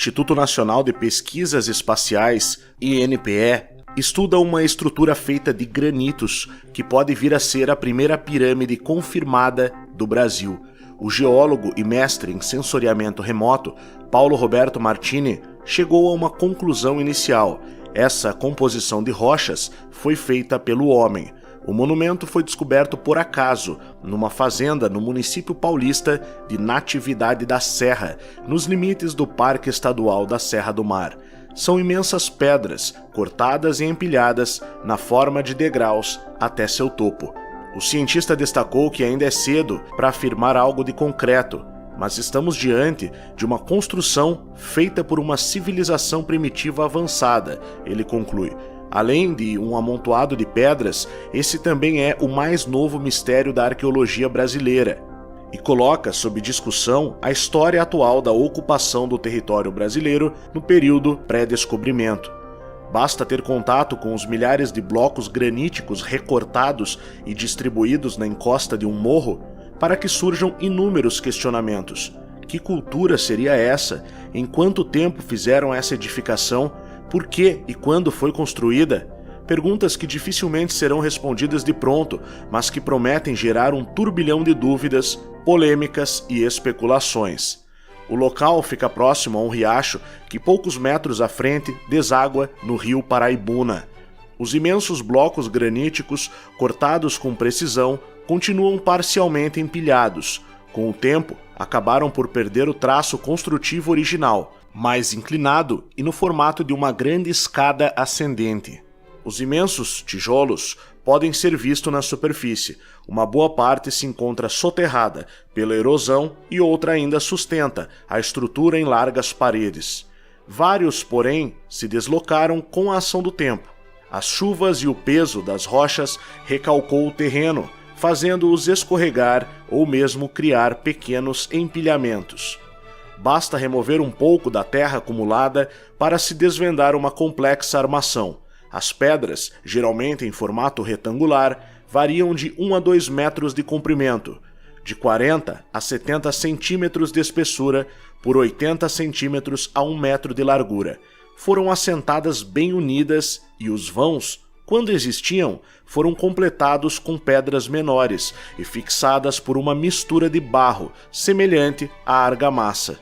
Instituto Nacional de Pesquisas Espaciais, INPE, estuda uma estrutura feita de granitos que pode vir a ser a primeira pirâmide confirmada do Brasil. O geólogo e mestre em sensoriamento remoto, Paulo Roberto Martini, chegou a uma conclusão inicial. Essa composição de rochas foi feita pelo homem. O monumento foi descoberto por acaso, numa fazenda no município paulista de Natividade da Serra, nos limites do Parque Estadual da Serra do Mar. São imensas pedras, cortadas e empilhadas na forma de degraus até seu topo. O cientista destacou que ainda é cedo para afirmar algo de concreto, mas estamos diante de uma construção feita por uma civilização primitiva avançada, ele conclui. Além de um amontoado de pedras, esse também é o mais novo mistério da arqueologia brasileira e coloca sob discussão a história atual da ocupação do território brasileiro no período pré-descobrimento. Basta ter contato com os milhares de blocos graníticos recortados e distribuídos na encosta de um morro para que surjam inúmeros questionamentos. Que cultura seria essa? Em quanto tempo fizeram essa edificação? Por que e quando foi construída? Perguntas que dificilmente serão respondidas de pronto, mas que prometem gerar um turbilhão de dúvidas, polêmicas e especulações. O local fica próximo a um riacho que poucos metros à frente deságua no rio Paraibuna. Os imensos blocos graníticos, cortados com precisão, continuam parcialmente empilhados. Com o tempo, acabaram por perder o traço construtivo original, mais inclinado e no formato de uma grande escada ascendente. Os imensos tijolos podem ser vistos na superfície. Uma boa parte se encontra soterrada pela erosão e outra ainda sustenta a estrutura em largas paredes. Vários, porém, se deslocaram com a ação do tempo. As chuvas e o peso das rochas recalcou o terreno, fazendo-os escorregar ou mesmo criar pequenos empilhamentos. Basta remover um pouco da terra acumulada para se desvendar uma complexa armação. As pedras, geralmente em formato retangular, variam de 1 a 2 metros de comprimento, de 40 a 70 centímetros de espessura por 80 centímetros a 1 metro de largura. Foram assentadas bem unidas e os vãos, quando existiam, foram completados com pedras menores e fixadas por uma mistura de barro, semelhante à argamassa.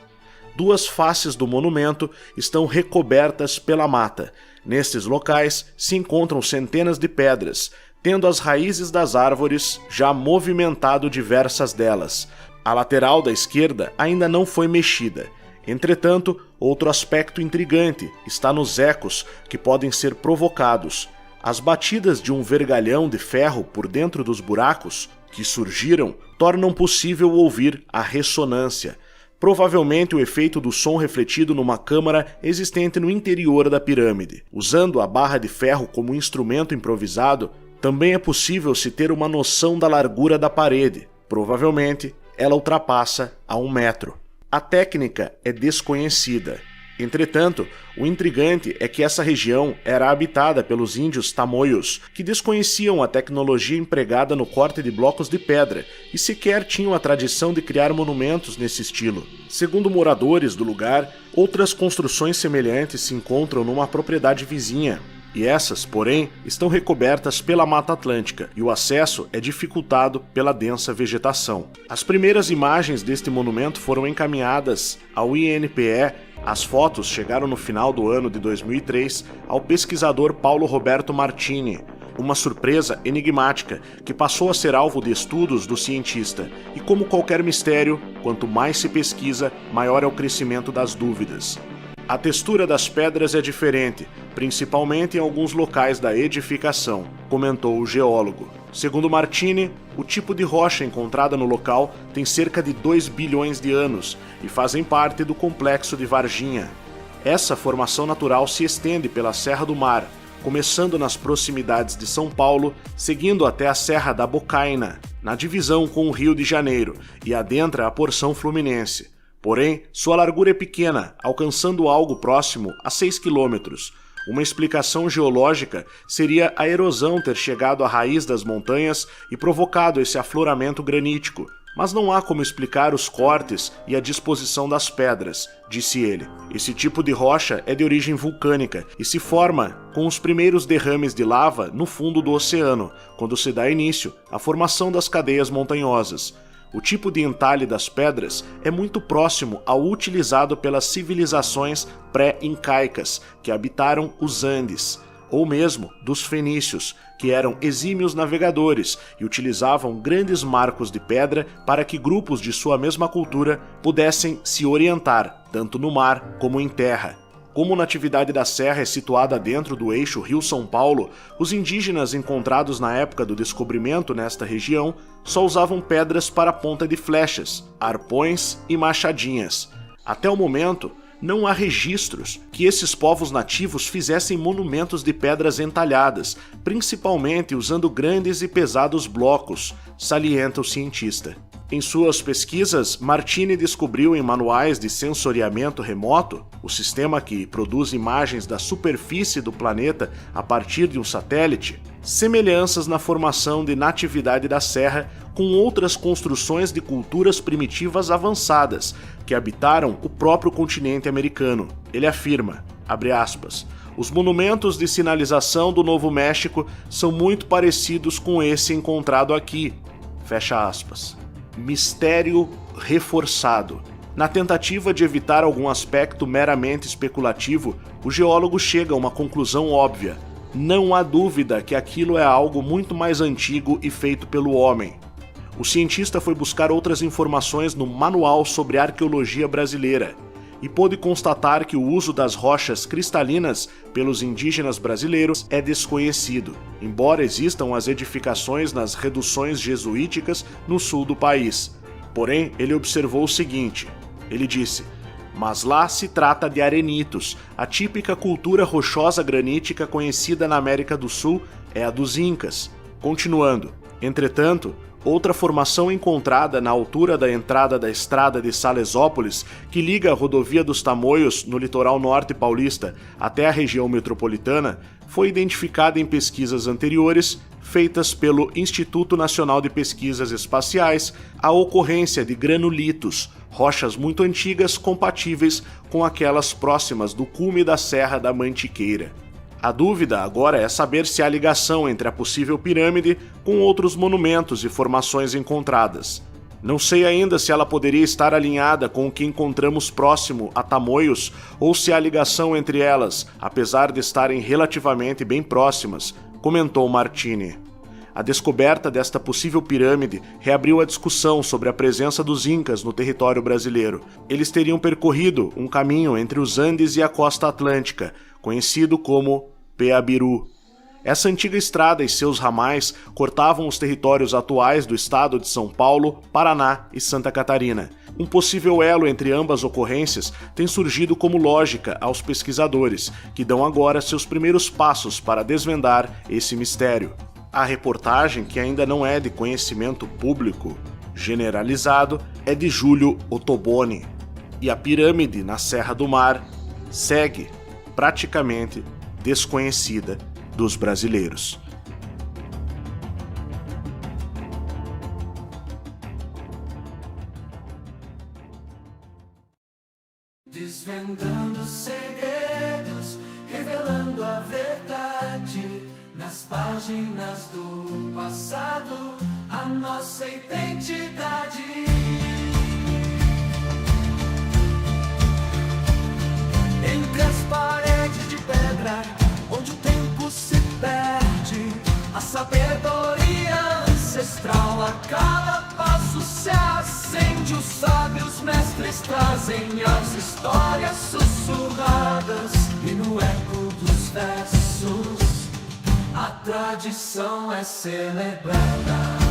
Duas faces do monumento estão recobertas pela mata. Nestes locais se encontram centenas de pedras, tendo as raízes das árvores já movimentado diversas delas. A lateral da esquerda ainda não foi mexida. Entretanto, outro aspecto intrigante está nos ecos que podem ser provocados. As batidas de um vergalhão de ferro por dentro dos buracos que surgiram tornam possível ouvir a ressonância. Provavelmente o efeito do som refletido numa câmara existente no interior da pirâmide. Usando a barra de ferro como instrumento improvisado, também é possível se ter uma noção da largura da parede. Provavelmente, ela ultrapassa a 1 metro. A técnica é desconhecida. Entretanto, o intrigante é que essa região era habitada pelos índios tamoios, que desconheciam a tecnologia empregada no corte de blocos de pedra e sequer tinham a tradição de criar monumentos nesse estilo. Segundo moradores do lugar, outras construções semelhantes se encontram numa propriedade vizinha, e essas, porém, estão recobertas pela Mata Atlântica e o acesso é dificultado pela densa vegetação. As primeiras imagens deste monumento foram encaminhadas ao INPE. As fotos chegaram no final do ano de 2003 ao pesquisador Paulo Roberto Martini, uma surpresa enigmática que passou a ser alvo de estudos do cientista. E como qualquer mistério, quanto mais se pesquisa, maior é o crescimento das dúvidas. A textura das pedras é diferente, principalmente em alguns locais da edificação, comentou o geólogo. Segundo Martini, o tipo de rocha encontrada no local tem cerca de 2 bilhões de anos e fazem parte do complexo de Varginha. Essa formação natural se estende pela Serra do Mar, começando nas proximidades de São Paulo, seguindo até a Serra da Bocaina, na divisão com o Rio de Janeiro, e adentra a porção fluminense. Porém, sua largura é pequena, alcançando algo próximo a 6 quilômetros. Uma explicação geológica seria a erosão ter chegado à raiz das montanhas e provocado esse afloramento granítico, Mas não há como explicar os cortes e a disposição das pedras, disse ele. Esse tipo de rocha é de origem vulcânica e se forma com os primeiros derrames de lava no fundo do oceano, quando se dá início à formação das cadeias montanhosas. O tipo de entalhe das pedras é muito próximo ao utilizado pelas civilizações pré-incaicas que habitaram os Andes, ou mesmo dos fenícios, que eram exímios navegadores e utilizavam grandes marcos de pedra para que grupos de sua mesma cultura pudessem se orientar, tanto no mar como em terra. Como Natividade da Serra é situada dentro do eixo Rio-São Paulo, os indígenas encontrados na época do descobrimento nesta região só usavam pedras para ponta de flechas, arpões e machadinhas. Até o momento, não há registros que esses povos nativos fizessem monumentos de pedras entalhadas, principalmente usando grandes e pesados blocos, salienta o cientista. Em suas pesquisas, Martini descobriu em manuais de sensoriamento remoto, o sistema que produz imagens da superfície do planeta a partir de um satélite, semelhanças na formação de Natividade da Serra com outras construções de culturas primitivas avançadas que habitaram o próprio continente americano. Ele afirma, abre aspas, os monumentos de sinalização do Novo México são muito parecidos com esse encontrado aqui, fecha aspas. Mistério reforçado. Na tentativa de evitar algum aspecto meramente especulativo, o geólogo chega a uma conclusão óbvia. Não há dúvida que aquilo é algo muito mais antigo e feito pelo homem. O cientista foi buscar outras informações no Manual sobre Arqueologia Brasileira e pôde constatar que o uso das rochas cristalinas pelos indígenas brasileiros é desconhecido, embora existam as edificações nas reduções jesuíticas no sul do país. Porém, ele observou o seguinte, ele disse, mas lá se trata de arenitos, a típica cultura rochosa granítica conhecida na América do Sul é a dos Incas. Continuando, entretanto, outra formação encontrada na altura da entrada da estrada de Salesópolis, que liga a rodovia dos Tamoios no litoral norte paulista até a região metropolitana, foi identificada em pesquisas anteriores, feitas pelo Instituto Nacional de Pesquisas Espaciais, a ocorrência de granulitos, rochas muito antigas compatíveis com aquelas próximas do cume da Serra da Mantiqueira. A dúvida agora é saber se há ligação entre a possível pirâmide com outros monumentos e formações encontradas. Não sei ainda se ela poderia estar alinhada com o que encontramos próximo a Tamoios ou se há ligação entre elas, apesar de estarem relativamente bem próximas, comentou Martini. A descoberta desta possível pirâmide reabriu a discussão sobre a presença dos Incas no território brasileiro. Eles teriam percorrido um caminho entre os Andes e a costa atlântica, conhecido como Peabiru. Essa antiga estrada e seus ramais cortavam os territórios atuais do estado de São Paulo, Paraná e Santa Catarina. Um possível elo entre ambas ocorrências tem surgido como lógica aos pesquisadores, que dão agora seus primeiros passos para desvendar esse mistério. A reportagem, que ainda não é de conhecimento público generalizado, é de Júlio Ottoboni, e a pirâmide na Serra do Mar segue praticamente desconhecida dos brasileiros. Desvendando segredos, revelando a verdade, nas páginas do passado, a nossa identidade. Entre as paredes de pedra, onde o tempo se perde, a sabedoria ancestral a cada passo se acende. Os sábios mestres trazem as histórias sussurradas, e no eco dos versos a tradição é celebrada.